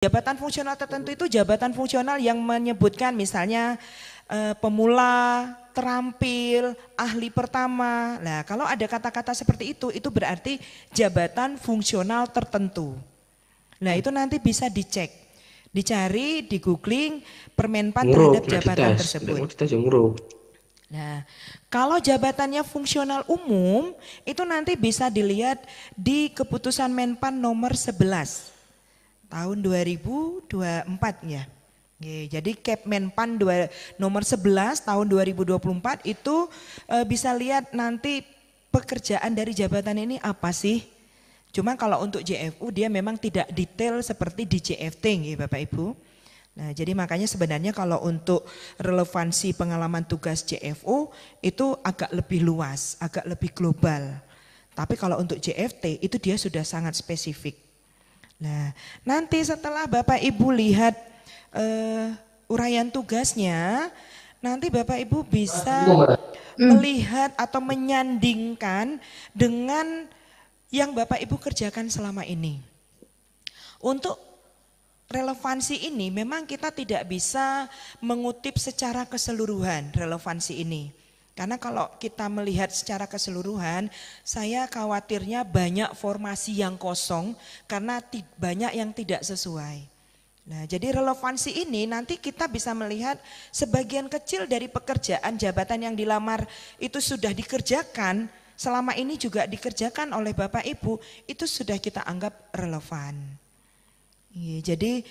Jabatan fungsional tertentu itu jabatan fungsional yang menyebutkan misalnya pemula, terampil, ahli pertama. Nah, kalau ada kata-kata seperti itu berarti jabatan fungsional tertentu. Nah, itu nanti bisa dicek, dicari, di googling Permenpan terhadap jabatan tersebut. Nah, kalau jabatannya fungsional umum, itu nanti bisa dilihat di keputusan Menpan nomor 11 tahun 2024 ya. Jadi Menpan nomor 11 tahun 2024 itu bisa lihat nanti pekerjaan dari jabatan ini apa sih. Cuma kalau untuk JFU dia memang tidak detail seperti di JFT ya Bapak Ibu. Nah, jadi makanya sebenarnya kalau untuk relevansi pengalaman tugas JFU itu agak lebih luas, agak lebih global. Tapi kalau untuk JFT itu dia sudah sangat spesifik. Nah, nanti setelah Bapak Ibu lihat uraian tugasnya, nanti Bapak Ibu bisa melihat atau menyandingkan dengan yang Bapak Ibu kerjakan selama ini. Untuk relevansi ini memang kita tidak bisa mengutip secara keseluruhan relevansi ini. Karena kalau kita melihat secara keseluruhan, saya khawatirnya banyak formasi yang kosong karena banyak yang tidak sesuai. Nah, jadi relevansi ini nanti kita bisa melihat sebagian kecil dari pekerjaan jabatan yang dilamar itu sudah dikerjakan, selama ini juga dikerjakan oleh Bapak Ibu, itu sudah kita anggap relevan. Jadi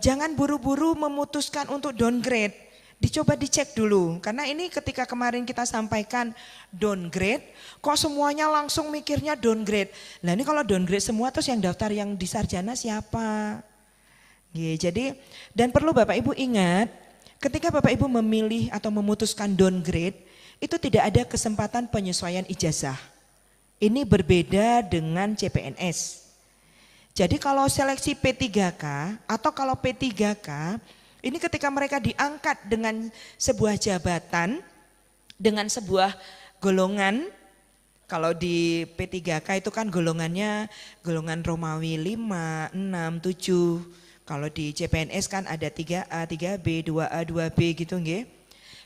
jangan buru-buru memutuskan untuk downgrade. Dicoba dicek dulu, karena ini ketika kemarin kita sampaikan downgrade, kok semuanya langsung mikirnya downgrade. Nah ini kalau downgrade semua terus yang daftar yang di sarjana siapa? Jadi dan perlu Bapak Ibu ingat, ketika Bapak Ibu memilih atau memutuskan downgrade, itu tidak ada kesempatan penyesuaian ijazah. Ini berbeda dengan CPNS. Jadi kalau seleksi P3K atau kalau P3K, ini ketika mereka diangkat dengan sebuah jabatan, dengan sebuah golongan, kalau di P3K itu kan golongannya golongan Romawi 5, 6, 7. Kalau di CPNS kan ada 3A, 3B, 2A, 2B gitu nggih.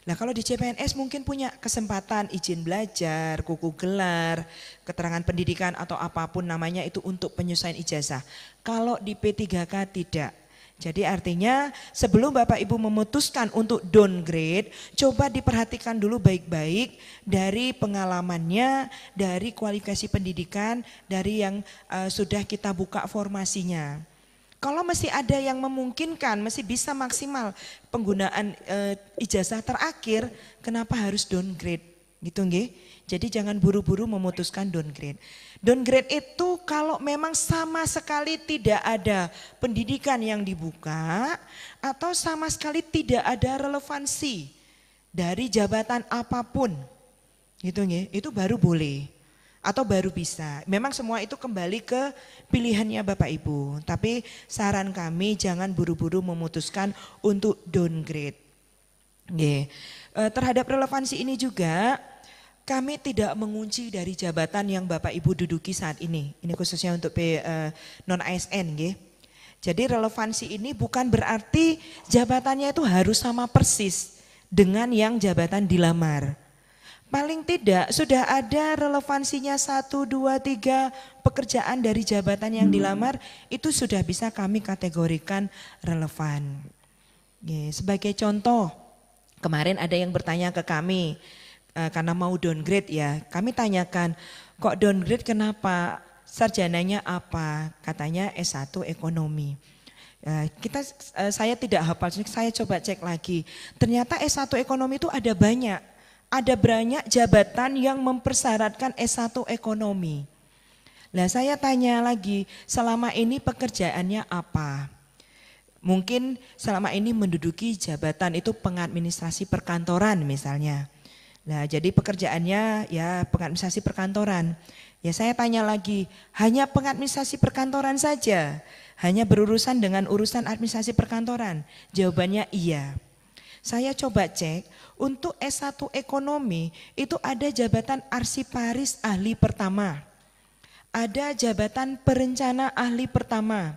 Nah kalau di CPNS mungkin punya kesempatan izin belajar, kuku gelar, keterangan pendidikan atau apapun namanya itu untuk penyesuaian ijazah. Kalau di P3K tidak. Jadi artinya sebelum Bapak Ibu memutuskan untuk downgrade, coba diperhatikan dulu baik-baik dari pengalamannya, dari kualifikasi pendidikan, dari yang sudah kita buka formasinya. Kalau masih ada yang memungkinkan, masih bisa maksimal penggunaan ijazah terakhir, kenapa harus downgrade? Gitu nggih. Jadi jangan buru-buru memutuskan downgrade. Downgrade itu kalau memang sama sekali tidak ada pendidikan yang dibuka atau sama sekali tidak ada relevansi dari jabatan apapun. Gitu nggih, itu baru boleh atau baru bisa. Memang semua itu kembali ke pilihannya Bapak Ibu. Tapi saran kami jangan buru-buru memutuskan untuk downgrade. Terhadap relevansi ini juga kami tidak mengunci dari jabatan yang Bapak Ibu duduki saat ini. Ini khususnya untuk non ASN nggih. Jadi relevansi ini bukan berarti jabatannya itu harus sama persis dengan yang jabatan dilamar. Paling tidak sudah ada relevansinya 1, 2, 3 pekerjaan dari jabatan yang dilamar itu sudah bisa kami kategorikan relevan. Sebagai contoh, kemarin ada yang bertanya ke kami, karena mau downgrade ya, kami tanyakan, kok downgrade kenapa? Sarjananya apa? Katanya S1 ekonomi. Saya tidak hafal, saya coba cek lagi. Ternyata S1 ekonomi itu ada banyak jabatan yang mempersyaratkan S1 ekonomi. Nah saya tanya lagi, selama ini pekerjaannya apa? Mungkin selama ini menduduki jabatan itu pengadministrasi perkantoran misalnya. Nah jadi pekerjaannya ya pengadministrasi perkantoran. Ya saya tanya lagi, hanya pengadministrasi perkantoran saja? Hanya berurusan dengan urusan administrasi perkantoran? Jawabannya iya. Saya coba cek, untuk S1 ekonomi itu ada jabatan arsiparis ahli pertama. Ada jabatan perencana ahli pertama.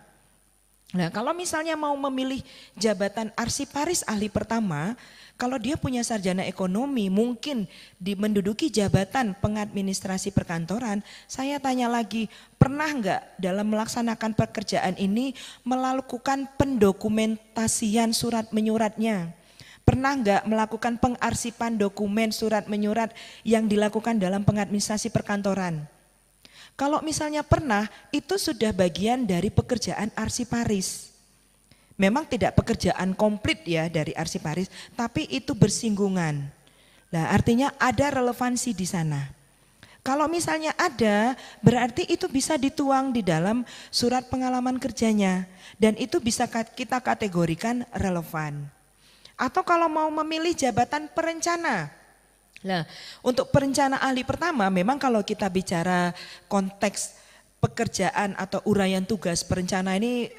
Nah, kalau misalnya mau memilih jabatan arsiparis ahli pertama, kalau dia punya sarjana ekonomi, mungkin menduduki jabatan pengadministrasi perkantoran, saya tanya lagi, pernah enggak dalam melaksanakan pekerjaan ini melakukan pendokumentasian surat menyuratnya? Pernah enggak melakukan pengarsipan dokumen surat menyurat yang dilakukan dalam pengadministrasi perkantoran? Kalau misalnya pernah, itu sudah bagian dari pekerjaan arsiparis. Memang tidak pekerjaan komplit ya dari arsiparis, tapi itu bersinggungan. Nah, artinya ada relevansi di sana. Kalau misalnya ada, berarti itu bisa dituang di dalam surat pengalaman kerjanya. Dan itu bisa kita kategorikan relevan. Atau kalau mau memilih jabatan perencana. Nah, untuk perencana ahli pertama memang kalau kita bicara konteks pekerjaan atau uraian tugas perencana ini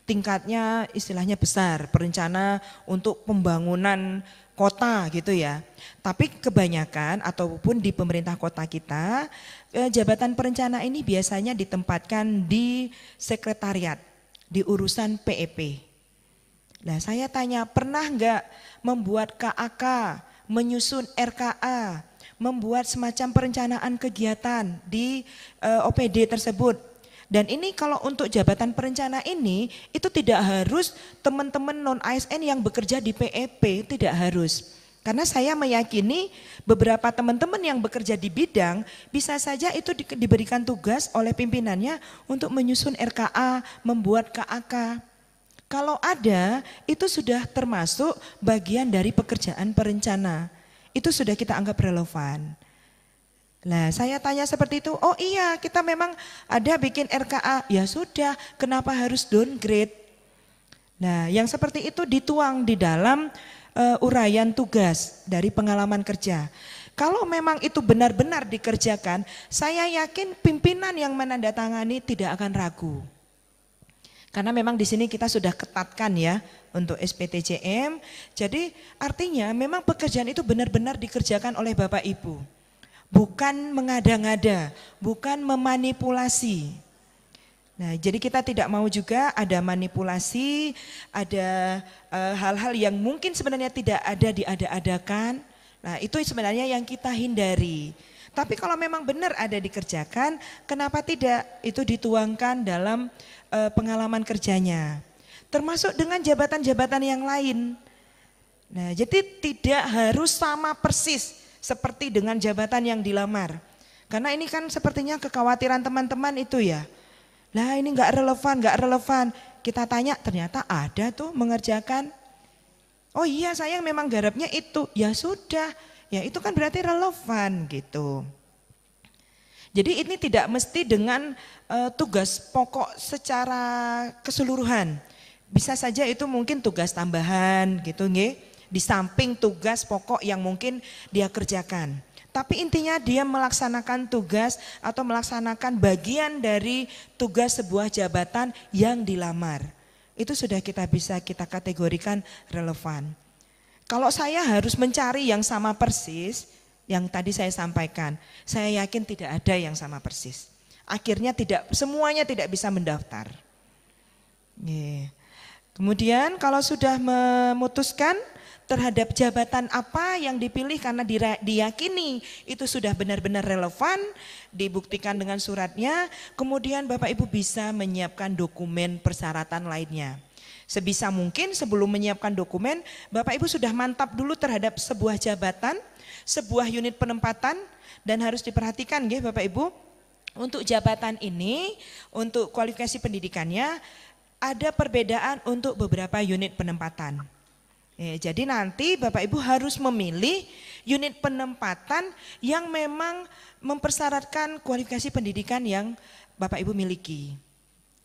tingkatnya istilahnya besar, perencana untuk pembangunan kota gitu ya. Tapi kebanyakan ataupun di pemerintah kota kita jabatan perencana ini biasanya ditempatkan di sekretariat, di urusan PEP. Nah, saya tanya, pernah enggak membuat KAK, menyusun RKA, membuat semacam perencanaan kegiatan di OPD tersebut. Dan ini kalau untuk jabatan perencana ini, itu tidak harus teman-teman non-ASN yang bekerja di PEP, tidak harus. Karena saya meyakini beberapa teman-teman yang bekerja di bidang, bisa saja itu diberikan tugas oleh pimpinannya untuk menyusun RKA, membuat KAK. Kalau ada, itu sudah termasuk bagian dari pekerjaan perencana. Itu sudah kita anggap relevan. Nah, saya tanya seperti itu, oh iya kita memang ada bikin RKA, ya sudah, kenapa harus downgrade? Nah, yang seperti itu dituang di dalam uraian tugas dari pengalaman kerja. Kalau memang itu benar-benar dikerjakan, saya yakin pimpinan yang menandatangani tidak akan ragu. Karena memang di sini kita sudah ketatkan ya untuk SPTJM. Jadi artinya memang pekerjaan itu benar-benar dikerjakan oleh Bapak Ibu. Bukan mengada-ngada, bukan memanipulasi. Nah, jadi kita tidak mau juga ada manipulasi, ada hal-hal yang mungkin sebenarnya tidak ada diada-adakan. Nah, itu sebenarnya yang kita hindari. Tapi kalau memang benar ada dikerjakan, kenapa tidak itu dituangkan dalam pengalaman kerjanya. Termasuk dengan jabatan-jabatan yang lain. Nah, jadi tidak harus sama persis seperti dengan jabatan yang dilamar. Karena ini kan sepertinya kekhawatiran teman-teman itu ya. Lah ini enggak relevan. Kita tanya ternyata ada tuh mengerjakan. Oh iya saya memang garapnya itu. Ya sudah, ya itu kan berarti relevan gitu. Jadi ini tidak mesti dengan tugas pokok secara keseluruhan. Bisa saja itu mungkin tugas tambahan gitu nggih, di samping tugas pokok yang mungkin dia kerjakan. Tapi intinya dia melaksanakan tugas atau melaksanakan bagian dari tugas sebuah jabatan yang dilamar. Itu sudah bisa kita kategorikan relevan. Kalau saya harus mencari yang sama persis, yang tadi saya sampaikan, saya yakin tidak ada yang sama persis. Akhirnya semuanya tidak bisa mendaftar. Kemudian kalau sudah memutuskan terhadap jabatan apa yang dipilih karena diyakini itu sudah benar-benar relevan, dibuktikan dengan suratnya, kemudian Bapak Ibu bisa menyiapkan dokumen persyaratan lainnya. Sebisa mungkin sebelum menyiapkan dokumen, Bapak Ibu sudah mantap dulu terhadap sebuah jabatan, sebuah unit penempatan, dan harus diperhatikan nggih Bapak Ibu, untuk jabatan ini, untuk kualifikasi pendidikannya ada perbedaan untuk beberapa unit penempatan. Jadi nanti Bapak Ibu harus memilih unit penempatan yang memang mempersyaratkan kualifikasi pendidikan yang Bapak Ibu miliki.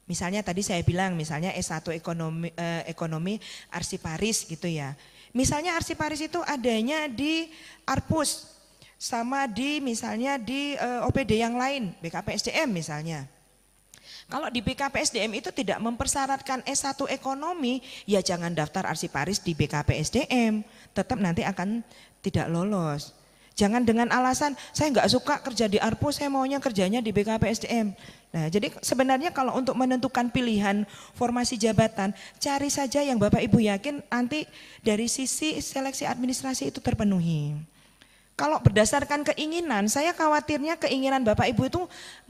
Misalnya tadi saya bilang misalnya S1 ekonomi arsiparis gitu ya. Misalnya arsiparis itu adanya di Arpus sama misalnya di OPD yang lain, BKPSDM misalnya. Kalau di BKPSDM itu tidak mempersyaratkan S1 ekonomi, ya jangan daftar arsiparis di BKPSDM, tetap nanti akan tidak lolos. Jangan dengan alasan saya nggak suka kerja di Arpo, saya maunya kerjanya di BKPSDM. Nah, jadi sebenarnya kalau untuk menentukan pilihan formasi jabatan, cari saja yang Bapak Ibu yakin nanti dari sisi seleksi administrasi itu terpenuhi. Kalau berdasarkan keinginan, saya khawatirnya keinginan Bapak Ibu itu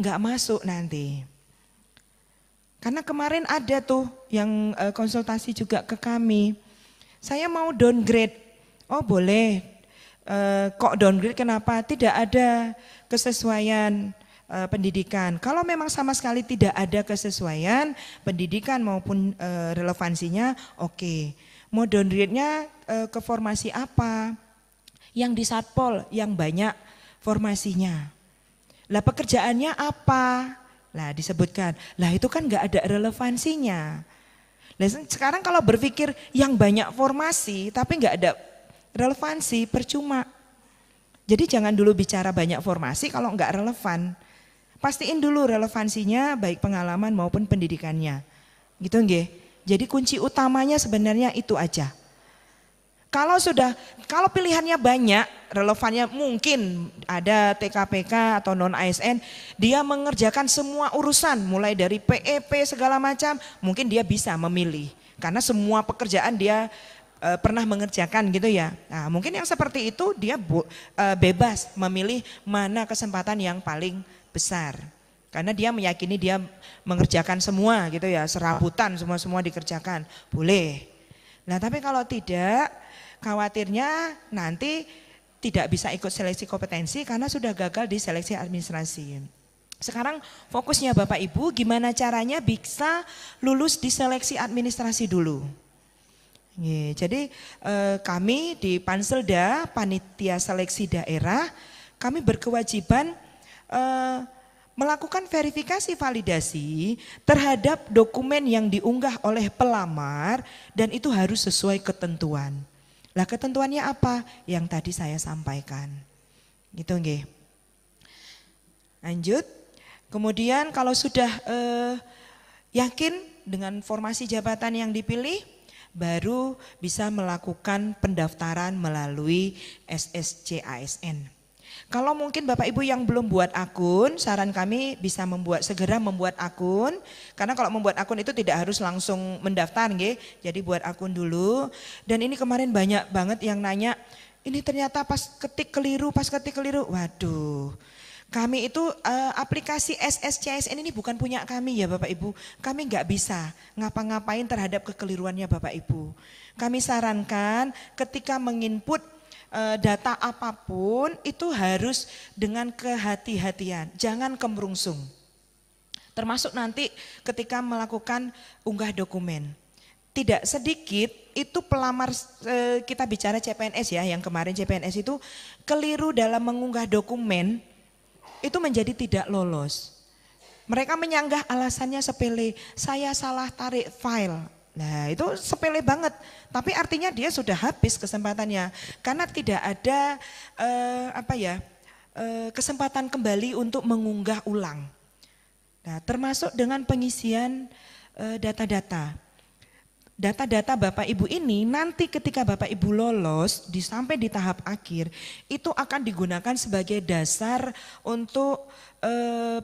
nggak masuk nanti. Karena kemarin ada tuh yang konsultasi juga ke kami, saya mau downgrade, oh boleh. Kok downgrade kenapa? Tidak ada kesesuaian pendidikan. Kalau memang sama sekali tidak ada kesesuaian pendidikan maupun relevansinya, oke. Mau downgrade-nya ke formasi apa? Yang di Satpol yang banyak formasinya. Lah pekerjaannya apa? Lah disebutkan. Lah itu kan nggak ada relevansinya. Nah, sekarang kalau berpikir yang banyak formasi tapi nggak ada relevansi, percuma. Jadi jangan dulu bicara banyak formasi kalau enggak relevan. Pastiin dulu relevansinya baik pengalaman maupun pendidikannya. Gitu nggih. Jadi kunci utamanya sebenarnya itu aja. Kalau pilihannya banyak, relevannya mungkin ada TKPK atau non ASN, dia mengerjakan semua urusan mulai dari PEP segala macam, mungkin dia bisa memilih. Karena semua pekerjaan dia pernah mengerjakan gitu ya. Nah, mungkin yang seperti itu dia bebas memilih mana kesempatan yang paling besar. Karena dia meyakini dia mengerjakan semua gitu ya, serabutan semua dikerjakan. Boleh. Nah, tapi kalau tidak, khawatirnya nanti tidak bisa ikut seleksi kompetensi karena sudah gagal di seleksi administrasi. Sekarang fokusnya Bapak Ibu gimana caranya bisa lulus di seleksi administrasi dulu. Jadi kami di Panselda, Panitia Seleksi Daerah, kami berkewajiban melakukan verifikasi validasi terhadap dokumen yang diunggah oleh pelamar dan itu harus sesuai ketentuan. Lah ketentuannya apa? Yang tadi saya sampaikan. Gitu nggih. Lanjut. Kemudian kalau sudah yakin dengan formasi jabatan yang dipilih, baru bisa melakukan pendaftaran melalui SSC ASN. Kalau mungkin Bapak Ibu yang belum buat akun, saran kami bisa segera membuat akun. Karena kalau membuat akun itu tidak harus langsung mendaftar, nggih. Jadi buat akun dulu. Dan ini kemarin banyak banget yang nanya, ini ternyata pas ketik keliru. Waduh. Kami itu aplikasi SSCSN ini bukan punya kami ya Bapak Ibu. Kami nggak bisa ngapa-ngapain terhadap kekeliruannya Bapak Ibu. Kami sarankan ketika menginput data apapun itu harus dengan kehati-hatian. Jangan kemerungsung. Termasuk nanti ketika melakukan unggah dokumen. Tidak sedikit itu pelamar kita bicara CPNS ya, yang kemarin CPNS itu keliru dalam mengunggah dokumen. Itu menjadi tidak lolos. Mereka menyanggah alasannya sepele, saya salah tarik file. Nah itu sepele banget, tapi artinya dia sudah habis kesempatannya. Karena tidak ada kesempatan kembali untuk mengunggah ulang. Nah termasuk dengan pengisian data-data. Data-data Bapak Ibu ini nanti ketika Bapak Ibu lolos sampai di tahap akhir itu akan digunakan sebagai dasar untuk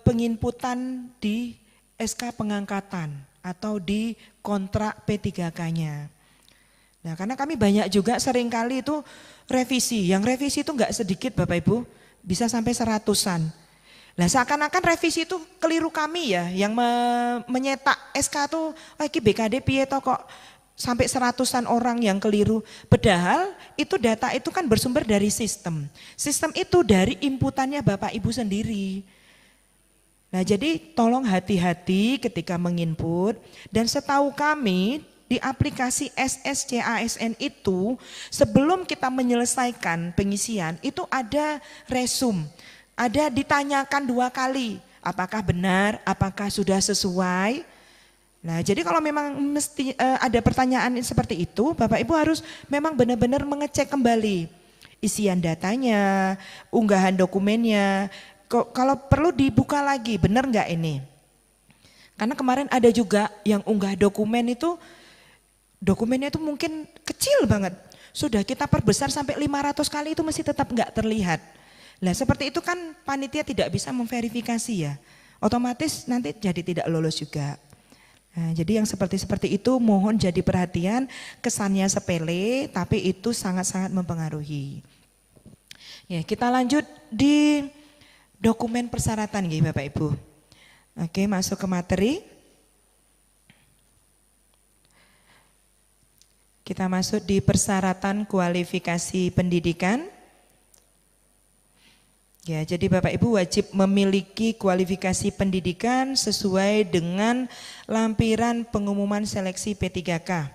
penginputan di SK pengangkatan atau di kontrak P3K-nya. Nah karena kami banyak juga seringkali itu revisi, yang revisi itu enggak sedikit Bapak Ibu, bisa sampai 100-an. Nah seakan-akan revisi itu keliru kami ya, yang menyetak SK itu, iki BKD piye toh kok sampai 100-an orang yang keliru. Padahal itu data itu kan bersumber dari sistem. Sistem itu dari inputannya Bapak Ibu sendiri. Nah jadi tolong hati-hati ketika menginput dan setahu kami di aplikasi SSC ASN itu sebelum kita menyelesaikan pengisian itu ada resume. Ada ditanyakan 2 kali, apakah benar, apakah sudah sesuai. Nah jadi kalau memang mesti ada pertanyaan seperti itu, Bapak Ibu harus memang benar-benar mengecek kembali isian datanya, unggahan dokumennya. Kalau perlu dibuka lagi, benar nggak ini? Karena kemarin ada juga yang unggah dokumennya itu mungkin kecil banget. sudah kita perbesar sampai 500 kali itu masih tetap enggak terlihat. Nah seperti itu kan panitia tidak bisa memverifikasi ya, otomatis nanti jadi tidak lolos juga. Nah, jadi yang seperti itu mohon jadi perhatian, kesannya sepele tapi itu sangat-sangat mempengaruhi. Ya, kita lanjut di dokumen persyaratan ya Bapak Ibu. Oke, masuk ke materi. Kita masuk di persyaratan kualifikasi pendidikan. Ya, jadi Bapak Ibu wajib memiliki kualifikasi pendidikan sesuai dengan lampiran pengumuman seleksi P3K.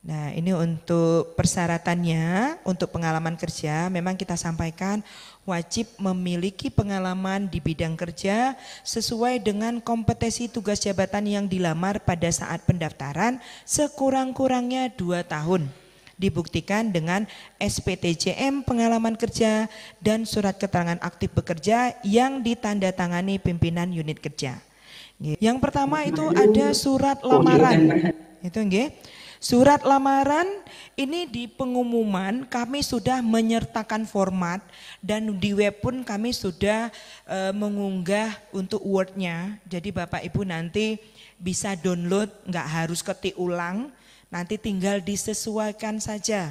Nah, ini untuk persyaratannya, untuk pengalaman kerja memang kita sampaikan wajib memiliki pengalaman di bidang kerja sesuai dengan kompetensi tugas jabatan yang dilamar pada saat pendaftaran sekurang-kurangnya 2 tahun. Dibuktikan dengan SPTJM pengalaman kerja dan surat keterangan aktif bekerja yang ditandatangani pimpinan unit kerja. Yang pertama itu ada surat lamaran. Itu nggih. Surat lamaran ini di pengumuman kami sudah menyertakan format dan di web pun kami sudah mengunggah untuk Word-nya. Jadi Bapak Ibu nanti bisa download, nggak harus ketik ulang. Nanti tinggal disesuaikan saja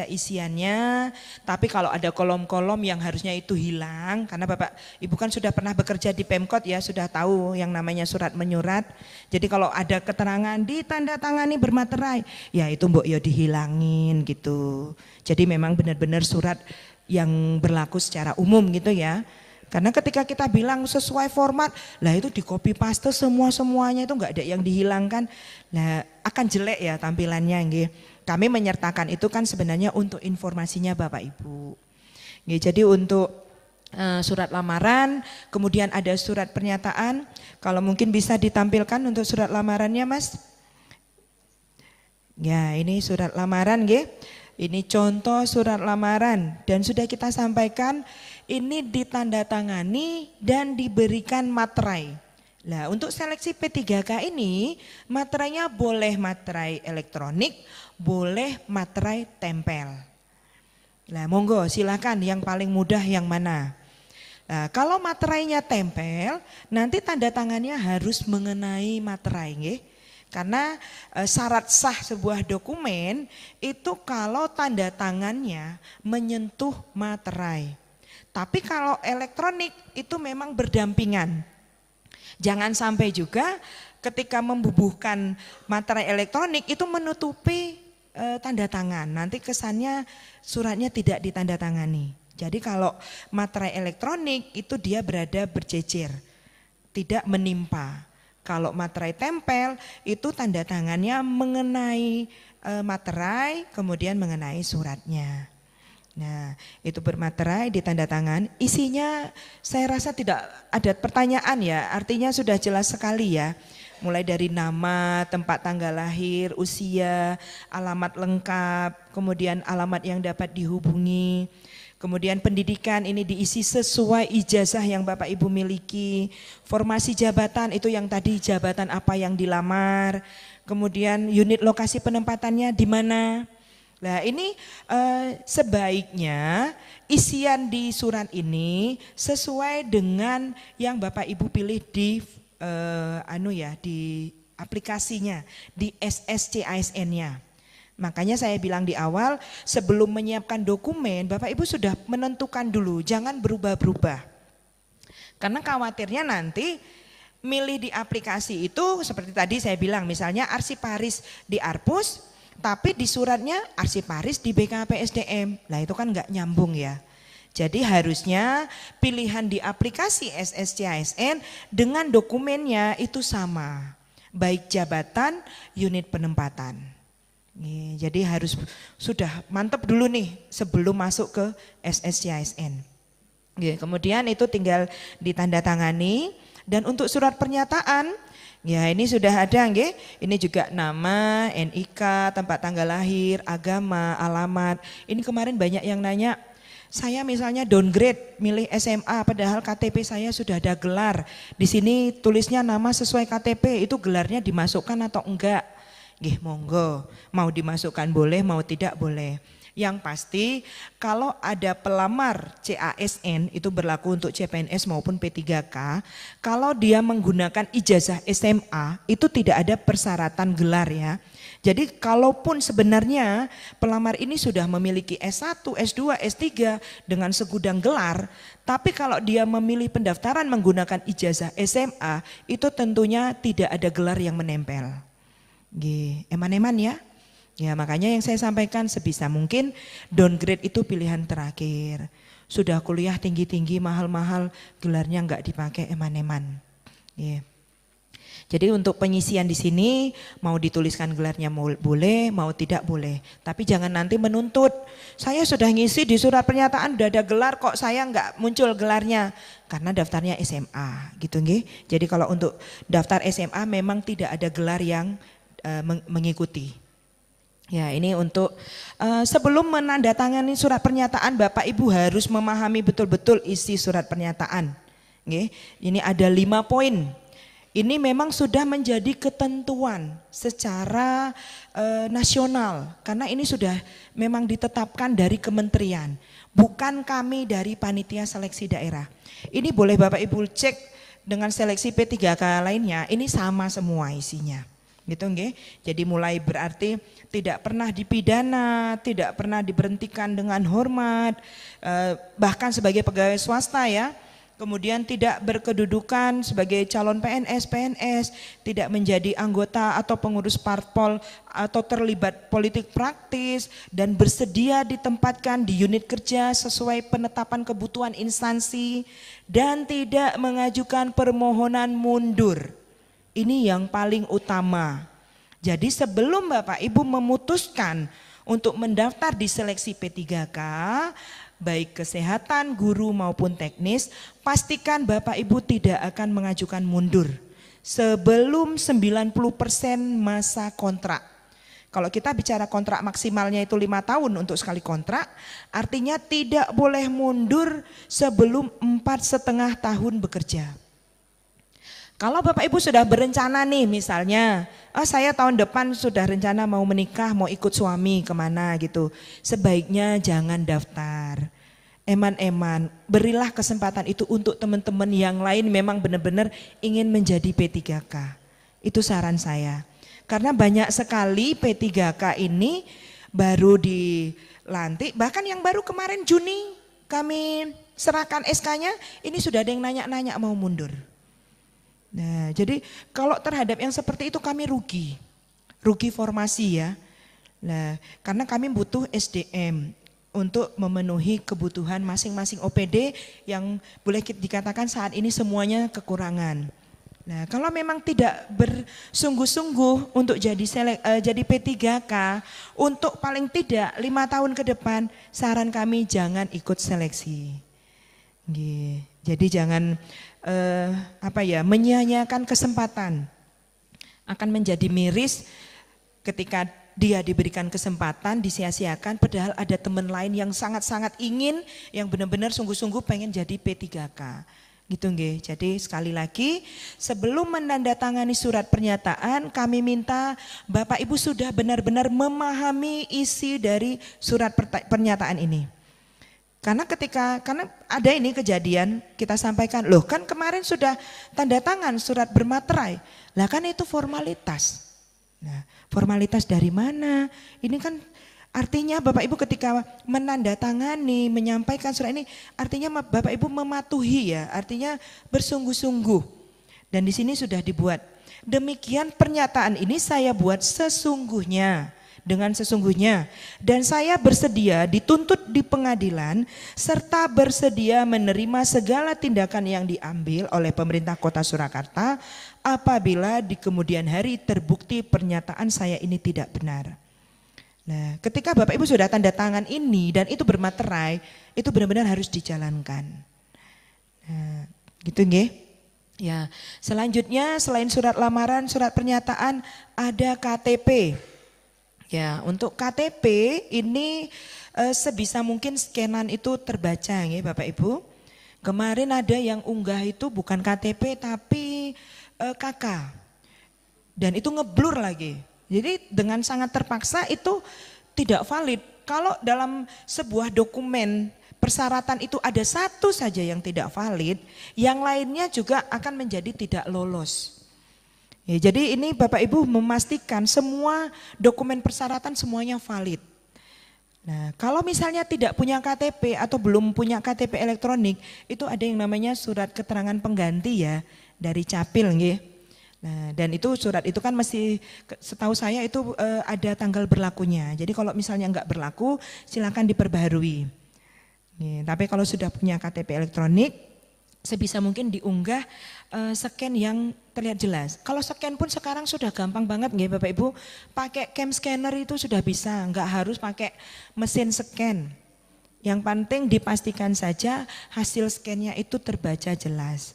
isiannya. Tapi kalau ada kolom-kolom yang harusnya itu hilang, karena Bapak Ibu kan sudah pernah bekerja di Pemkot ya, sudah tahu yang namanya surat menyurat. Jadi kalau ada keterangan ditandatangani bermaterai, ya itu mbok ya dihilangin gitu. Jadi memang benar-benar surat yang berlaku secara umum gitu ya. Karena ketika kita bilang sesuai format, lah itu di copy paste semuanya itu enggak ada yang dihilangkan. Nah, akan jelek ya tampilannya nggih. Kami menyertakan itu kan sebenarnya untuk informasinya Bapak Ibu. Nggih, jadi untuk surat lamaran, kemudian ada surat pernyataan. Kalau mungkin bisa ditampilkan untuk surat lamarannya, Mas. Ya, ini surat lamaran nggih. Ini contoh surat lamaran dan sudah kita sampaikan ini ditandatangani dan diberikan materai. Nah, untuk seleksi P3K ini materainya boleh materai elektronik, boleh materai tempel. Nah, monggo silakan yang paling mudah yang mana. Nah, kalau materainya tempel, nanti tanda tangannya harus mengenai materai, nggih. Karena syarat sah sebuah dokumen itu kalau tanda tangannya menyentuh materai. Tapi kalau elektronik itu memang berdampingan. Jangan sampai juga ketika membubuhkan materai elektronik itu menutupi tanda tangan. Nanti kesannya suratnya tidak ditandatangani. Jadi kalau materai elektronik itu dia berada berjejer, tidak menimpa. Kalau materai tempel itu tanda tangannya mengenai materai kemudian mengenai suratnya. Nah, itu bermaterai ditanda tangan. Isinya saya rasa tidak ada pertanyaan ya, artinya sudah jelas sekali ya. Mulai dari nama, tempat tanggal lahir, usia, alamat lengkap, kemudian alamat yang dapat dihubungi. Kemudian pendidikan ini diisi sesuai ijazah yang Bapak Ibu miliki. Formasi jabatan itu yang tadi jabatan apa yang dilamar. Kemudian unit lokasi penempatannya di mana. Nah ini sebaiknya isian di surat ini sesuai dengan yang Bapak Ibu pilih di di aplikasinya, di SSCASN-nya. Makanya saya bilang di awal, sebelum menyiapkan dokumen, Bapak Ibu sudah menentukan dulu, jangan berubah-berubah. Karena khawatirnya nanti milih di aplikasi itu seperti tadi saya bilang, misalnya arsiparis di Arpus, tapi di suratnya arsiparis di BKPSDM. Nah itu kan nggak nyambung ya. Jadi harusnya pilihan di aplikasi SSCASN dengan dokumennya itu sama. Baik jabatan, unit penempatan. Jadi harus sudah mantap dulu nih sebelum masuk ke SSCASN. Kemudian itu tinggal ditandatangani. Dan untuk surat pernyataan, ya ini sudah ada nggih. Ini juga nama, NIK, tempat tanggal lahir, agama, alamat. Ini kemarin banyak yang nanya, saya misalnya downgrade milih SMA padahal KTP saya sudah ada gelar. Di sini tulisnya nama sesuai KTP, itu gelarnya dimasukkan atau enggak? Nggih, monggo. Mau dimasukkan boleh, mau tidak boleh. Yang pasti kalau ada pelamar CASN itu berlaku untuk CPNS maupun P3K, kalau dia menggunakan ijazah SMA itu tidak ada persyaratan gelar ya. Jadi kalaupun sebenarnya pelamar ini sudah memiliki S1, S2, S3 dengan segudang gelar, tapi kalau dia memilih pendaftaran menggunakan ijazah SMA itu tentunya tidak ada gelar yang menempel. Eman-eman ya. Ya makanya yang saya sampaikan sebisa mungkin downgrade itu pilihan terakhir. Sudah kuliah tinggi-tinggi mahal-mahal gelarnya enggak dipakai eman-eman. Ya. Jadi untuk pengisian di sini mau dituliskan gelarnya boleh, mau tidak boleh. Tapi jangan nanti menuntut. Saya sudah ngisi di surat pernyataan udah ada gelar kok saya enggak muncul gelarnya. Karena daftarnya SMA gitu nggih. Jadi kalau untuk daftar SMA memang tidak ada gelar yang mengikuti. Ya ini untuk sebelum menandatangani surat pernyataan Bapak Ibu harus memahami betul-betul isi surat pernyataan. Ini ada 5 poin. Ini memang sudah menjadi ketentuan secara nasional karena ini sudah memang ditetapkan dari kementerian. Bukan kami dari panitia seleksi daerah. Ini boleh Bapak Ibu cek dengan seleksi P3K lainnya, ini sama semua isinya. Gitu nggih. Jadi mulai berarti tidak pernah dipidana, tidak pernah diberhentikan dengan hormat, bahkan sebagai pegawai swasta ya. Kemudian tidak berkedudukan sebagai calon PNS, tidak menjadi anggota atau pengurus parpol atau terlibat politik praktis dan bersedia ditempatkan di unit kerja sesuai penetapan kebutuhan instansi dan tidak mengajukan permohonan mundur. Ini yang paling utama. Jadi sebelum Bapak Ibu memutuskan untuk mendaftar di seleksi P3K, baik kesehatan, guru maupun teknis, pastikan Bapak Ibu tidak akan mengajukan mundur sebelum 90% masa kontrak. Kalau kita bicara kontrak maksimalnya itu 5 tahun untuk sekali kontrak, artinya tidak boleh mundur sebelum 4,5 tahun bekerja. Kalau Bapak Ibu sudah berencana nih misalnya, saya tahun depan sudah rencana mau menikah, mau ikut suami kemana gitu. Sebaiknya jangan daftar. Eman-eman, berilah kesempatan itu untuk teman-teman yang lain memang benar-benar ingin menjadi P3K. Itu saran saya. Karena banyak sekali P3K ini baru dilantik, bahkan yang baru kemarin Juni kami serahkan SK-nya, ini sudah ada yang nanya-nanya mau mundur. Nah, jadi kalau terhadap yang seperti itu kami rugi formasi ya. Nah, karena kami butuh SDM untuk memenuhi kebutuhan masing-masing OPD yang boleh dikatakan saat ini semuanya kekurangan. Nah, kalau memang tidak bersungguh-sungguh untuk jadi P3K, untuk paling tidak 5 tahun ke depan, saran kami jangan ikut seleksi. Jadi jangan menyia-nyiakan kesempatan. Akan menjadi miris ketika dia diberikan kesempatan disia-siakan padahal ada teman lain yang sangat-sangat ingin, yang benar-benar sungguh-sungguh pengen jadi P3K. Gitu nggih. Jadi sekali lagi sebelum menandatangani surat pernyataan kami minta Bapak Ibu sudah benar-benar memahami isi dari surat pernyataan ini. Karena ada ini kejadian kita sampaikan, loh kan kemarin sudah tanda tangan surat bermaterai, lah kan itu formalitas. Nah, formalitas dari mana? Ini kan artinya Bapak Ibu ketika menandatangani, menyampaikan surat ini, artinya Bapak Ibu mematuhi ya, artinya bersungguh-sungguh. Dan di sini sudah dibuat. Demikian pernyataan ini saya buat sesungguhnya. Dengan sesungguhnya dan saya bersedia dituntut di pengadilan serta bersedia menerima segala tindakan yang diambil oleh pemerintah Kota Surakarta apabila di kemudian hari terbukti pernyataan saya ini tidak benar. Nah, ketika Bapak Ibu sudah tanda tangan ini dan itu bermaterai, itu benar-benar harus dijalankan. Nah, gitu nggih. Ya, selanjutnya selain surat lamaran, surat pernyataan ada KTP. Ya, untuk KTP ini sebisa mungkin scanan itu terbaca ya Bapak Ibu. Kemarin ada yang unggah itu bukan KTP tapi KK. Dan itu ngeblur lagi. Jadi dengan sangat terpaksa itu tidak valid. Kalau dalam sebuah dokumen persyaratan itu ada satu saja yang tidak valid, yang lainnya juga akan menjadi tidak lolos. Ya, jadi ini Bapak Ibu memastikan semua dokumen persyaratan semuanya valid. Nah, kalau misalnya tidak punya KTP atau belum punya KTP elektronik, itu ada yang namanya surat keterangan pengganti ya dari Capil nggih. Nah, dan itu surat itu kan masih setahu saya itu ada tanggal berlakunya. Jadi kalau misalnya enggak berlaku, silakan diperbaharui. Nih, tapi kalau sudah punya KTP elektronik, sebisa mungkin diunggah scan yang terlihat jelas. Kalau scan pun sekarang sudah gampang banget nggih Bapak Ibu. Pakai cam scanner itu sudah bisa, enggak harus pakai mesin scan. Yang penting dipastikan saja hasil scan-nya itu terbaca jelas.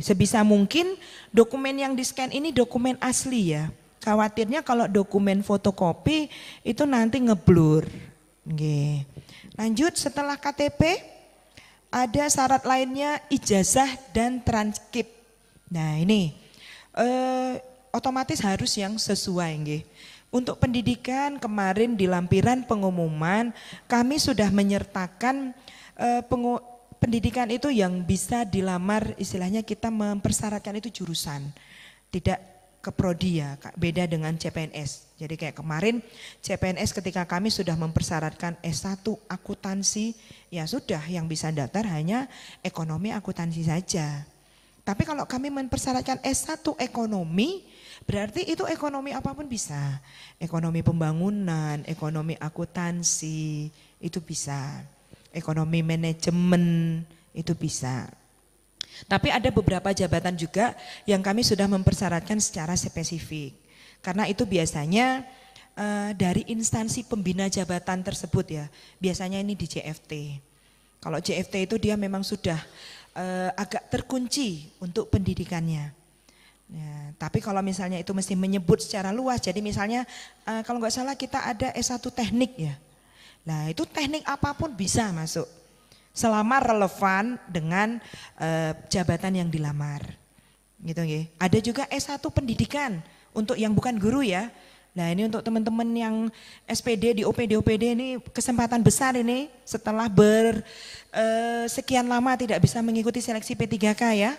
Sebisa mungkin dokumen yang di-scan ini dokumen asli ya. Khawatirnya kalau dokumen fotokopi itu nanti ngeblur. Lanjut, setelah KTP ada syarat lainnya ijazah dan transkrip. Nah ini otomatis harus yang sesuai. Untuk pendidikan kemarin di lampiran pengumuman kami sudah menyertakan pendidikan itu yang bisa dilamar, istilahnya kita mempersyaratkan itu jurusan, tidak ke prodi ya, beda dengan CPNS. Jadi kayak kemarin CPNS ketika kami sudah mempersyaratkan S1 akuntansi, ya sudah yang bisa daftar hanya ekonomi akuntansi saja. Tapi kalau kami mempersyaratkan S1 ekonomi, berarti itu ekonomi apapun bisa. Ekonomi pembangunan, ekonomi akuntansi, itu bisa. Ekonomi manajemen itu bisa. Tapi ada beberapa jabatan juga yang kami sudah mempersyaratkan secara spesifik. Karena itu biasanya dari instansi pembina jabatan tersebut ya. Biasanya ini di JFT. Kalau JFT itu dia memang sudah agak terkunci untuk pendidikannya. Ya, tapi kalau misalnya itu mesti menyebut secara luas. Jadi misalnya kalau nggak salah kita ada S1 teknik ya. Nah itu teknik apapun bisa masuk selama relevan dengan jabatan yang dilamar. Gitu ya. Ada juga S1 pendidikan untuk yang bukan guru ya. Nah ini untuk teman-teman yang SPD di OPD ini kesempatan besar ini setelah sekian lama tidak bisa mengikuti seleksi P3K ya.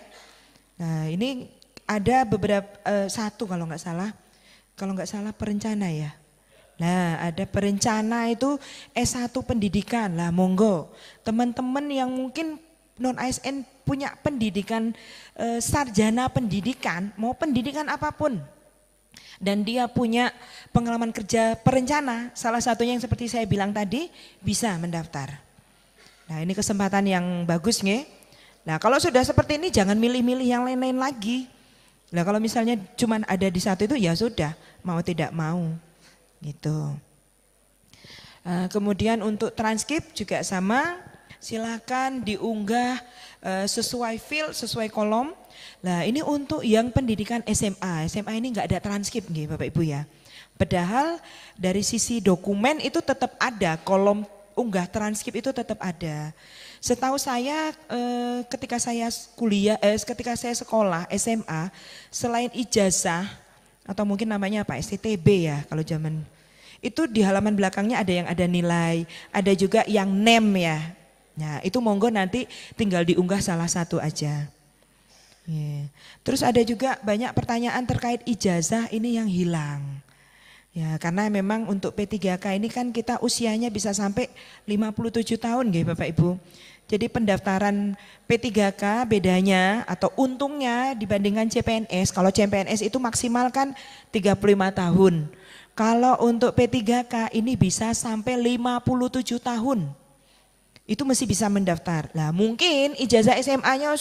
Nah ini ada beberapa satu kalau nggak salah perencana ya. Nah ada perencana itu S1 pendidikan lah, monggo teman-teman yang mungkin non ASN punya pendidikan sarjana pendidikan, mau pendidikan apapun dan dia punya pengalaman kerja perencana, salah satunya yang seperti saya bilang tadi bisa mendaftar. Nah ini kesempatan yang bagus nge. Nah kalau sudah seperti ini jangan milih-milih yang lain-lain lagi. Nah kalau misalnya cuma ada di satu itu ya sudah, mau tidak mau. Gitu. Kemudian untuk transkrip juga sama, silakan diunggah sesuai field, sesuai kolom. Nah ini untuk yang pendidikan SMA ini nggak ada transkrip nih Bapak Ibu ya. Padahal dari sisi dokumen itu tetap ada, kolom unggah transkrip itu tetap ada. Setahu saya ketika saya ketika saya sekolah SMA, selain ijazah atau mungkin namanya apa STTB ya kalau zaman itu di halaman belakangnya ada yang ada nilai, ada juga yang name ya. Nah itu monggo nanti tinggal diunggah salah satu aja. Yeah. Terus ada juga banyak pertanyaan terkait ijazah ini yang hilang. Ya karena memang untuk P3K ini kan kita usianya bisa sampai 57 tahun nggih Bapak Ibu. Jadi pendaftaran P3K bedanya atau untungnya dibandingkan CPNS, kalau CPNS itu maksimal kan 35 tahun. Kalau untuk P3K ini bisa sampai 57 tahun. Itu mesti bisa mendaftar. Lah mungkin ijazah SMA-nya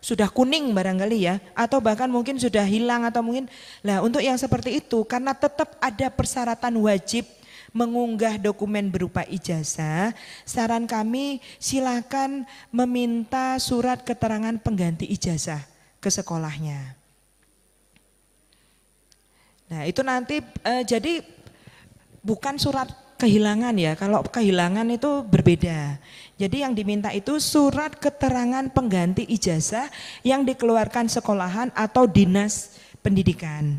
sudah kuning barangkali ya, atau bahkan mungkin sudah hilang atau mungkin. Lah untuk yang seperti itu karena tetap ada persyaratan wajib mengunggah dokumen berupa ijazah, saran kami silakan meminta surat keterangan pengganti ijazah ke sekolahnya. Nah itu nanti jadi bukan surat kehilangan ya, kalau kehilangan itu berbeda. Jadi yang diminta itu surat keterangan pengganti ijazah yang dikeluarkan sekolahan atau dinas pendidikan.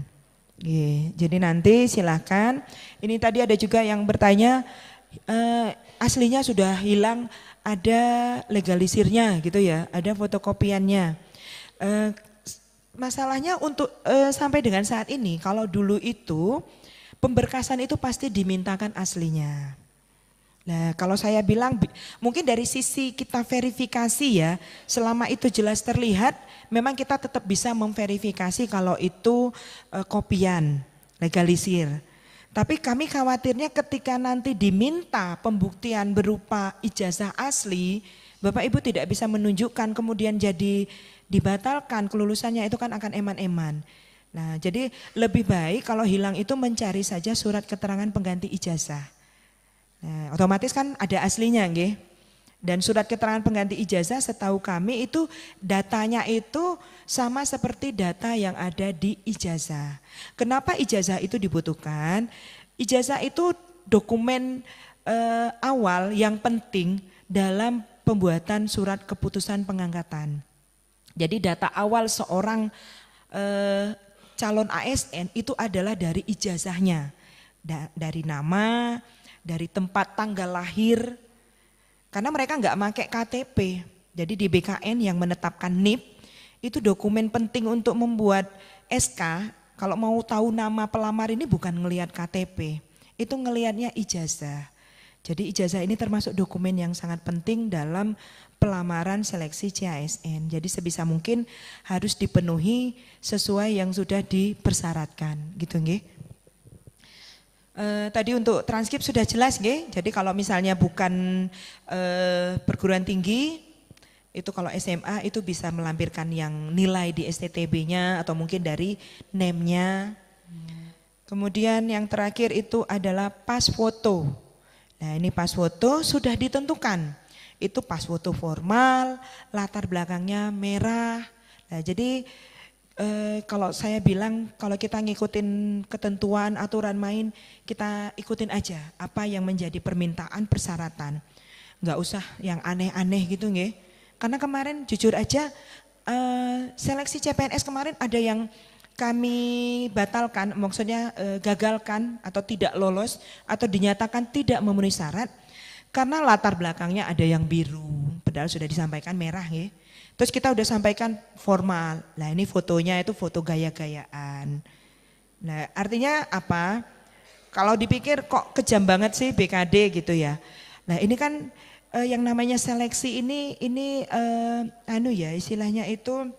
Jadi nanti silahkan. Ini tadi ada juga yang bertanya, aslinya sudah hilang, ada legalisirnya gitu ya, ada fotokopiannya. Masalahnya untuk sampai dengan saat ini, kalau dulu itu pemberkasan itu pasti dimintakan aslinya. Nah, kalau saya bilang mungkin dari sisi kita verifikasi ya, selama itu jelas terlihat, memang kita tetap bisa memverifikasi kalau itu kopian, legalisir. Tapi kami khawatirnya ketika nanti diminta pembuktian berupa ijazah asli, Bapak Ibu tidak bisa menunjukkan, kemudian jadi dibatalkan kelulusannya, itu kan akan eman-eman. Nah, jadi lebih baik kalau hilang itu mencari saja surat keterangan pengganti ijazah. Nah, otomatis kan ada aslinya, nggih. Dan surat keterangan pengganti ijazah setahu kami itu datanya itu sama seperti data yang ada di ijazah. Kenapa ijazah itu dibutuhkan? Ijazah itu dokumen awal yang penting dalam pembuatan surat keputusan pengangkatan. Jadi data awal seorang calon ASN itu adalah dari ijazahnya, dari nama, dari tempat tanggal lahir, karena mereka nggak pakai KTP. Jadi di BKN yang menetapkan NIP itu dokumen penting untuk membuat SK. Kalau mau tahu nama pelamar ini bukan ngelihat KTP, itu ngelihatnya ijazah. Jadi ijazah ini termasuk dokumen yang sangat penting dalam pelamaran seleksi CASN. Jadi sebisa mungkin harus dipenuhi sesuai yang sudah dipersyaratkan, gitu nggih. Tadi untuk transkrip sudah jelas nggih. Jadi kalau misalnya bukan perguruan tinggi, itu kalau SMA itu bisa melampirkan yang nilai di STTB-nya atau mungkin dari NEM-nya. Kemudian yang terakhir itu adalah pas foto. Nah, ini pas foto sudah ditentukan. Itu pas foto formal, latar belakangnya merah. Nah, jadi kalau saya bilang kalau kita ngikutin ketentuan aturan main, kita ikutin aja apa yang menjadi permintaan persyaratan. Nggak usah yang aneh-aneh gitu nggih. Karena kemarin jujur aja seleksi CPNS kemarin ada yang kami batalkan, maksudnya gagalkan atau tidak lolos atau dinyatakan tidak memenuhi syarat karena latar belakangnya ada yang biru, padahal sudah disampaikan merah ya. Terus kita udah sampaikan formal, nah ini fotonya itu foto gaya-gayaan. Nah artinya apa? Kalau dipikir kok kejam banget sih BKD gitu ya. Nah ini kan yang namanya seleksi ini istilahnya itu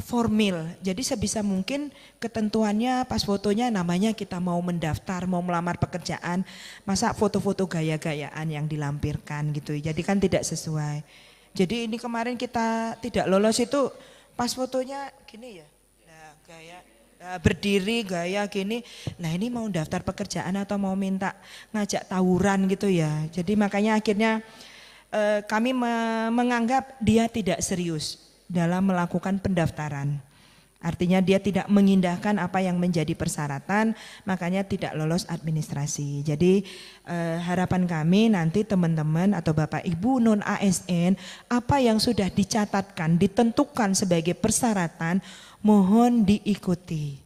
formil. Jadi sebisa mungkin ketentuannya pas fotonya namanya kita mau mendaftar, mau melamar pekerjaan, masa foto-foto gaya-gayaan yang dilampirkan gitu. Jadi kan tidak sesuai. Jadi ini kemarin kita tidak lolos itu pas fotonya gini ya. Nah, gaya berdiri gaya gini. Nah, ini mau daftar pekerjaan atau mau minta ngajak tawuran gitu ya. Jadi makanya akhirnya kami menganggap dia tidak serius dalam melakukan pendaftaran. Artinya dia tidak mengindahkan apa yang menjadi persyaratan, makanya tidak lolos administrasi. Jadi harapan kami nanti teman-teman atau Bapak Ibu non ASN, apa yang sudah dicatatkan, ditentukan sebagai persyaratan, mohon diikuti.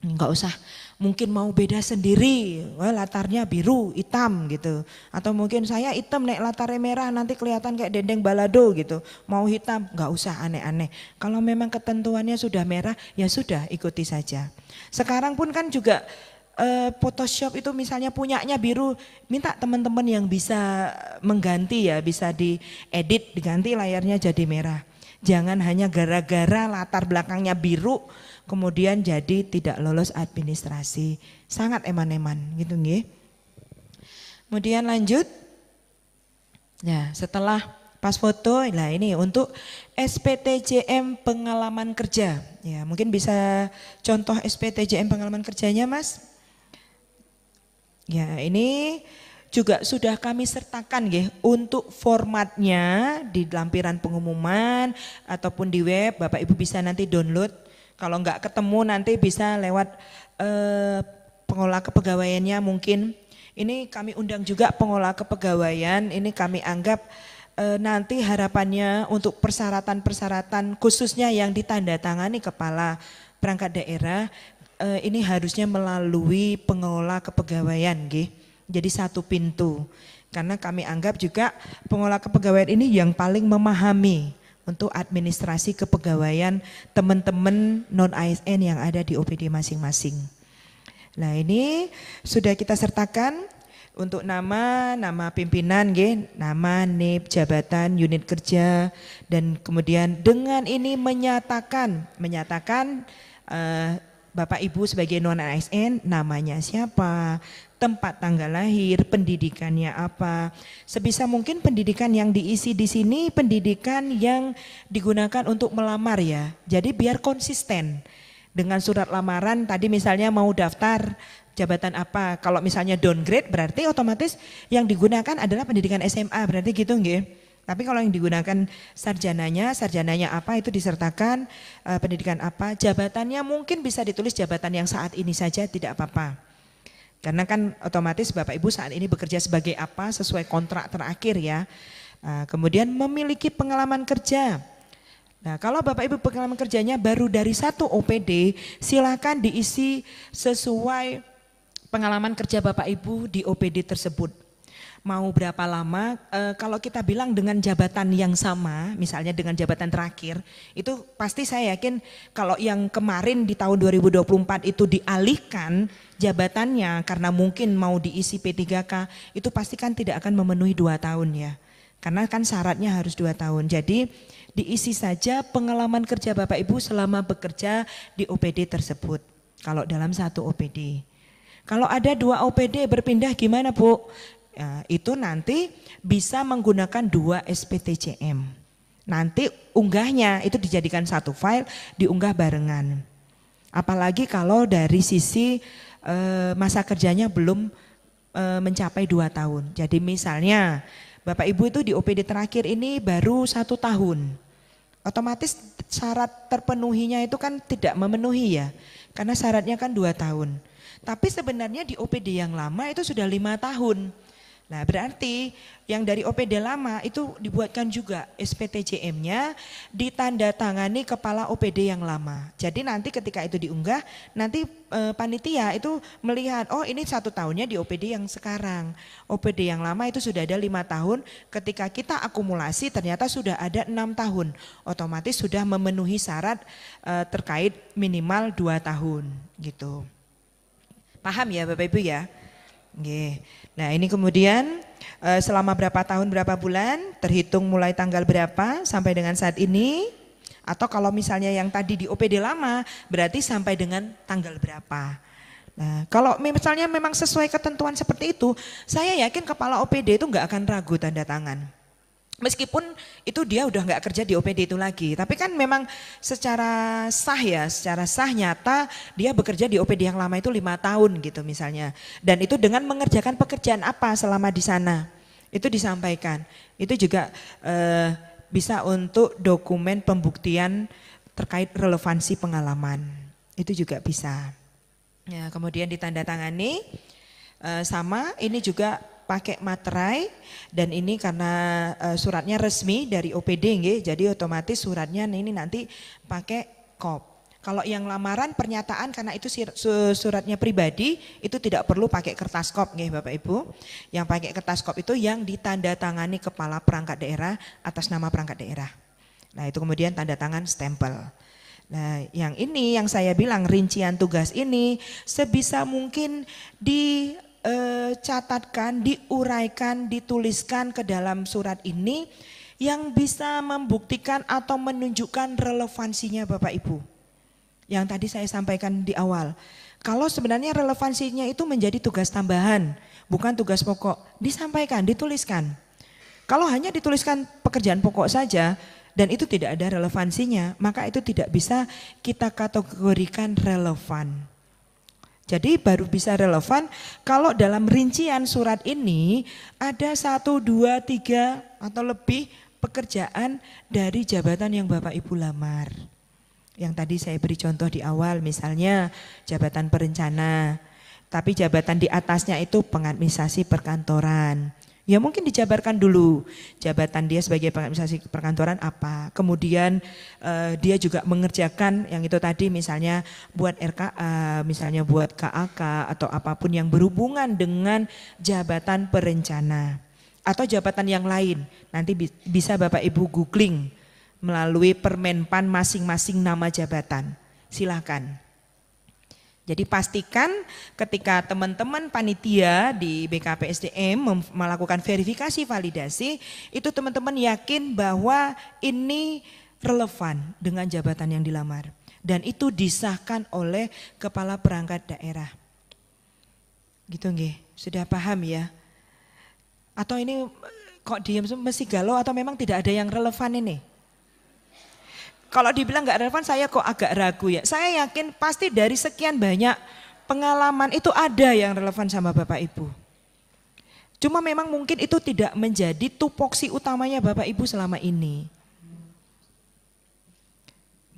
Enggak usah mungkin mau beda sendiri, latarnya biru, hitam gitu. Atau mungkin saya hitam nek latarnya merah nanti kelihatan kayak dendeng balado gitu. Mau hitam, enggak usah aneh-aneh. Kalau memang ketentuannya sudah merah, ya sudah ikuti saja. Sekarang pun kan juga Photoshop itu misalnya punyanya biru, minta teman-teman yang bisa mengganti ya, bisa diedit, diganti layarnya jadi merah. Jangan hanya gara-gara latar belakangnya biru kemudian jadi tidak lolos administrasi. Sangat eman-eman gitu nggih. Kemudian lanjut. Nah, setelah pas foto, nah ini untuk SPTJM pengalaman kerja. Ya, mungkin bisa contoh SPTJM pengalaman kerjanya, Mas. Ya, ini juga sudah kami sertakan ya untuk formatnya di lampiran pengumuman ataupun di web. Bapak Ibu bisa nanti download. Kalau enggak ketemu nanti bisa lewat pengolah kepegawaiannya mungkin. Ini kami undang juga pengolah kepegawaian. Ini kami anggap nanti harapannya untuk persyaratan-persyaratan khususnya yang ditandatangani kepala perangkat daerah ini harusnya melalui pengelola kepegawaian, nggih. Jadi satu pintu. Karena kami anggap juga pengelola kepegawaian ini yang paling memahami untuk administrasi kepegawaian teman-teman non-ASN yang ada di OPD masing-masing. Nah ini sudah kita sertakan untuk nama pimpinan, nama, NIP, jabatan, unit kerja, dan kemudian dengan ini menyatakan Bapak Ibu sebagai non-ASN namanya siapa, tempat tanggal lahir, pendidikannya apa. Sebisa mungkin pendidikan yang diisi di sini pendidikan yang digunakan untuk melamar ya. Jadi biar konsisten dengan surat lamaran tadi misalnya mau daftar jabatan apa. Kalau misalnya downgrade berarti otomatis yang digunakan adalah pendidikan SMA, berarti gitu nggih. Tapi kalau yang digunakan sarjananya apa itu disertakan pendidikan apa, jabatannya mungkin bisa ditulis jabatan yang saat ini saja tidak apa-apa. Karena kan otomatis Bapak Ibu saat ini bekerja sebagai apa sesuai kontrak terakhir ya. Kemudian memiliki pengalaman kerja. Nah kalau Bapak Ibu pengalaman kerjanya baru dari 1 OPD silakan diisi sesuai pengalaman kerja Bapak Ibu di OPD tersebut. Mau berapa lama, kalau kita bilang dengan jabatan yang sama, misalnya dengan jabatan terakhir, itu pasti saya yakin kalau yang kemarin di tahun 2024 itu dialihkan jabatannya karena mungkin mau diisi P3K, itu pasti kan tidak akan memenuhi 2 tahun ya. Karena kan syaratnya harus 2 tahun, jadi diisi saja pengalaman kerja Bapak Ibu selama bekerja di OPD tersebut, kalau dalam 1 OPD. Kalau ada 2 OPD berpindah gimana Bu? Ya, itu nanti bisa menggunakan 2 SPTCM. Nanti unggahnya itu dijadikan 1 file, diunggah barengan. Apalagi kalau dari sisi masa kerjanya belum mencapai 2 tahun. Jadi misalnya Bapak Ibu itu di OPD terakhir ini baru 1 tahun. Otomatis syarat terpenuhinya itu kan tidak memenuhi ya. Karena syaratnya kan 2 tahun. Tapi sebenarnya di OPD yang lama itu sudah 5 tahun. Nah berarti yang dari OPD lama itu dibuatkan juga SPTCM-nya ditandatangani kepala OPD yang lama. Jadi nanti ketika itu diunggah nanti panitia itu melihat oh ini 1 tahunnya di OPD yang sekarang. OPD yang lama itu sudah ada 5 tahun, ketika kita akumulasi ternyata sudah ada 6 tahun. Otomatis sudah memenuhi syarat terkait minimal 2 tahun gitu. Paham ya Bapak Ibu ya? Oke. Nah ini kemudian selama berapa tahun berapa bulan terhitung mulai tanggal berapa sampai dengan saat ini, atau kalau misalnya yang tadi di OPD lama berarti sampai dengan tanggal berapa. Nah kalau misalnya memang sesuai ketentuan seperti itu, saya yakin kepala OPD itu nggak akan ragu tanda tangan. Meskipun itu dia udah nggak kerja di OPD itu lagi, tapi kan memang secara sah ya, secara sah nyata dia bekerja di OPD yang lama itu 5 tahun gitu misalnya. Dan itu dengan mengerjakan pekerjaan apa selama di sana, itu disampaikan. Itu juga bisa untuk dokumen pembuktian terkait relevansi pengalaman, itu juga bisa. Ya, kemudian ditandatangani sama ini juga pakai materai, dan ini karena suratnya resmi dari OPD nggih, jadi otomatis suratnya ini nanti pakai kop. Kalau yang lamaran pernyataan karena itu suratnya pribadi itu tidak perlu pakai kertas kop nggih Bapak Ibu. Yang pakai kertas kop itu yang ditandatangani kepala perangkat daerah atas nama perangkat daerah. Nah itu kemudian tanda tangan stempel. Nah yang ini yang saya bilang rincian tugas ini sebisa mungkin dicatatkan, diuraikan, dituliskan ke dalam surat ini yang bisa membuktikan atau menunjukkan relevansinya Bapak Ibu. Yang tadi saya sampaikan di awal. Kalau sebenarnya relevansinya itu menjadi tugas tambahan, bukan tugas pokok, disampaikan, dituliskan. Kalau hanya dituliskan pekerjaan pokok saja dan itu tidak ada relevansinya, maka itu tidak bisa kita kategorikan relevan. Jadi baru bisa relevan kalau dalam rincian surat ini ada 1, 2, 3 atau lebih pekerjaan dari jabatan yang Bapak Ibu lamar. Yang tadi saya beri contoh di awal, misalnya jabatan perencana, tapi jabatan di atasnya itu pengadministrasi perkantoran, Ya mungkin dijabarkan dulu jabatan dia sebagai instansi perkantoran apa. Kemudian dia juga mengerjakan yang itu tadi misalnya buat RKA, misalnya buat KAK atau apapun yang berhubungan dengan jabatan perencana. Atau jabatan yang lain, nanti bisa Bapak Ibu googling melalui Permenpan masing-masing nama jabatan. Silakan. Jadi pastikan ketika teman-teman panitia di BKPSDM melakukan verifikasi validasi, itu teman-teman yakin bahwa ini relevan dengan jabatan yang dilamar. Dan itu disahkan oleh kepala perangkat daerah. Gitu nggih, sudah paham ya? Atau ini kok diam mesti galau atau memang tidak ada yang relevan ini? Kalau dibilang nggak relevan saya kok agak ragu ya. Saya yakin pasti dari sekian banyak pengalaman itu ada yang relevan sama Bapak Ibu. Cuma memang mungkin itu tidak menjadi tupoksi utamanya Bapak Ibu selama ini.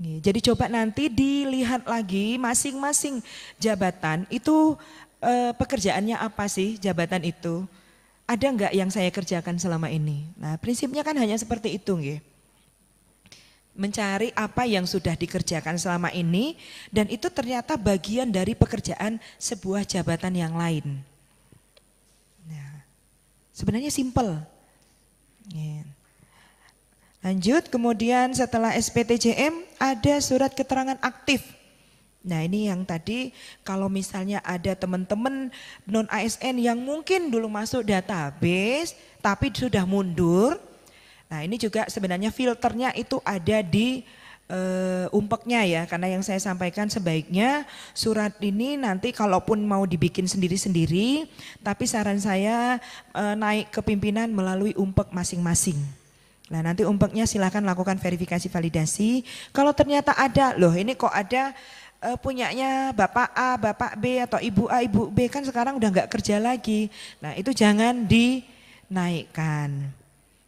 Jadi coba nanti dilihat lagi masing-masing jabatan itu pekerjaannya apa sih jabatan itu. Ada nggak yang saya kerjakan selama ini? Nah prinsipnya kan hanya seperti itu nggih. Mencari apa yang sudah dikerjakan selama ini dan itu ternyata bagian dari pekerjaan sebuah jabatan yang lain. Nah, sebenarnya simple. Lanjut, kemudian setelah SPTJM ada surat keterangan aktif. Nah ini yang tadi kalau misalnya ada teman-teman non ASN yang mungkin dulu masuk database tapi sudah mundur. Nah ini juga sebenarnya filternya itu ada di umpeknya ya, karena yang saya sampaikan sebaiknya surat ini nanti kalaupun mau dibikin sendiri-sendiri, tapi saran saya naik ke pimpinan melalui umpek masing-masing. Nah nanti umpeknya silakan lakukan verifikasi validasi, kalau ternyata ada, loh ini kok ada punyanya Bapak A, Bapak B atau Ibu A, Ibu B kan sekarang udah nggak kerja lagi, nah itu jangan dinaikkan.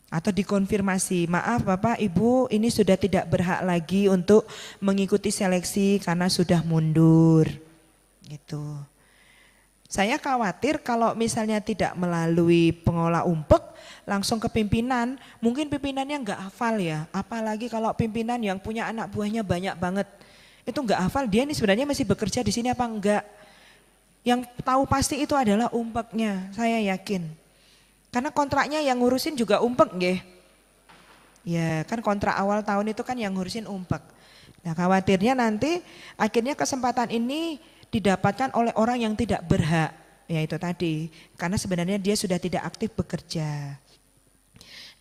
Atau dikonfirmasi, maaf Bapak Ibu ini sudah tidak berhak lagi untuk mengikuti seleksi karena sudah mundur gitu. Saya khawatir kalau misalnya tidak melalui pengolah umpek langsung ke pimpinan, mungkin pimpinannya nggak hafal ya, apalagi kalau pimpinan yang punya anak buahnya banyak banget, itu nggak hafal dia ini sebenarnya masih bekerja di sini apa enggak. Yang tahu pasti itu adalah umpeknya, saya yakin. Karena kontraknya yang ngurusin juga umpek nggih. Ya kan kontrak awal tahun itu kan yang ngurusin umpek. Nah khawatirnya nanti akhirnya kesempatan ini didapatkan oleh orang yang tidak berhak. Ya itu tadi, karena sebenarnya dia sudah tidak aktif bekerja.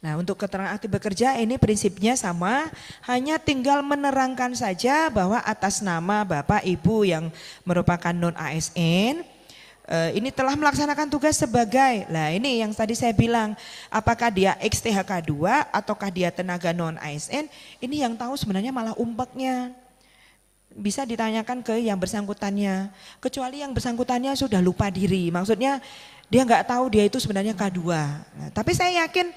Nah untuk keterangan aktif bekerja ini prinsipnya sama, hanya tinggal menerangkan saja bahwa atas nama Bapak Ibu yang merupakan non ASN, ini telah melaksanakan tugas sebagai, lah ini yang tadi saya bilang, apakah dia XTHK 2 ataukah dia tenaga non ASN, ini yang tahu sebenarnya malah umpeknya. Bisa ditanyakan ke yang bersangkutannya, kecuali yang bersangkutannya sudah lupa diri, maksudnya dia nggak tahu dia itu sebenarnya K2. Nah, tapi saya yakin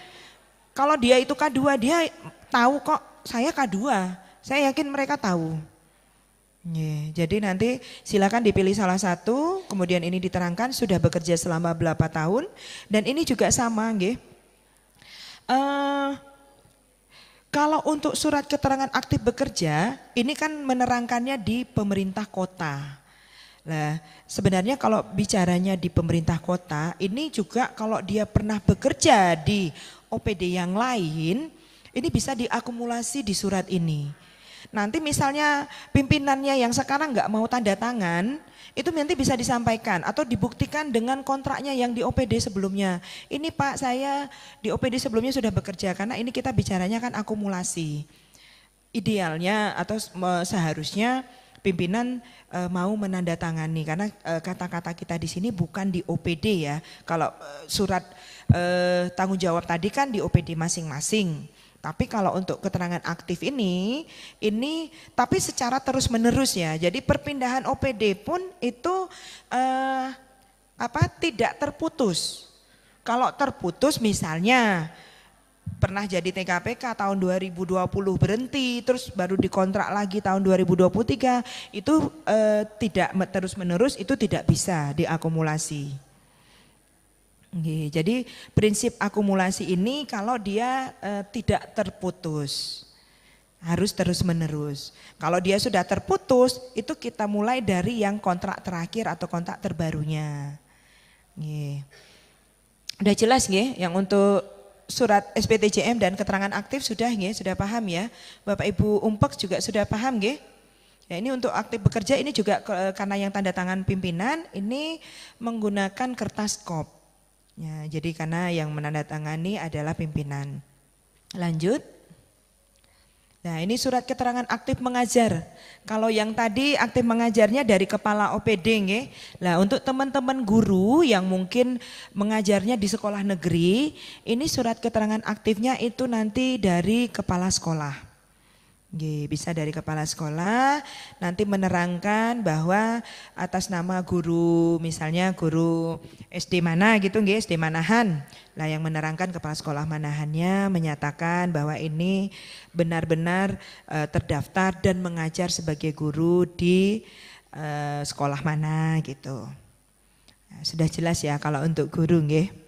kalau dia itu K2 dia tahu kok saya K2, saya yakin mereka tahu. Jadi nanti silakan dipilih salah satu, kemudian ini diterangkan sudah bekerja selama berapa tahun, dan ini juga sama, nggih. Kalau untuk surat keterangan aktif bekerja, ini kan menerangkannya di pemerintah kota. Nah, sebenarnya kalau bicaranya di pemerintah kota, ini juga kalau dia pernah bekerja di OPD yang lain, ini bisa diakumulasi di surat ini. Nanti misalnya pimpinannya yang sekarang nggak mau tanda tangan, itu nanti bisa disampaikan atau dibuktikan dengan kontraknya yang di OPD sebelumnya. Ini Pak saya di OPD sebelumnya sudah bekerja, karena ini kita bicaranya kan akumulasi. Idealnya atau seharusnya pimpinan mau menandatangani, karena kata-kata kita di sini bukan di OPD ya. Kalau surat tanggung jawab tadi kan di OPD masing-masing. Tapi kalau untuk keterangan aktif ini tapi secara terus menerus ya. Jadi perpindahan OPD pun itu tidak terputus. Kalau terputus misalnya pernah jadi TKPK tahun 2020 berhenti, terus baru dikontrak lagi tahun 2023, itu tidak terus menerus, itu tidak bisa diakumulasi. Nggih, jadi prinsip akumulasi ini kalau dia tidak terputus, harus terus-menerus. Kalau dia sudah terputus, itu kita mulai dari yang kontrak terakhir atau kontrak terbarunya. Nggih. Udah jelas nggih yang untuk surat SPTJM dan keterangan aktif sudah nggih, sudah paham ya. Bapak Ibu Umpek juga sudah paham nggih. Ya, ini untuk aktif bekerja ini juga karena yang tanda tangan pimpinan ini menggunakan kertas kop. Ya, jadi karena yang menandatangani adalah pimpinan. Lanjut. Nah, ini surat keterangan aktif mengajar. Kalau yang tadi aktif mengajarnya dari kepala OPD nggih. Nah, untuk teman-teman guru yang mungkin mengajarnya di sekolah negeri, ini surat keterangan aktifnya itu nanti dari kepala sekolah. Bisa dari kepala sekolah nanti menerangkan bahwa atas nama guru, misalnya guru SD mana gitu nggih, SD Manahan. Lah yang menerangkan kepala sekolah Manahannya menyatakan bahwa ini benar-benar terdaftar dan mengajar sebagai guru di sekolah mana gitu. Nah, sudah jelas ya kalau untuk guru nggih.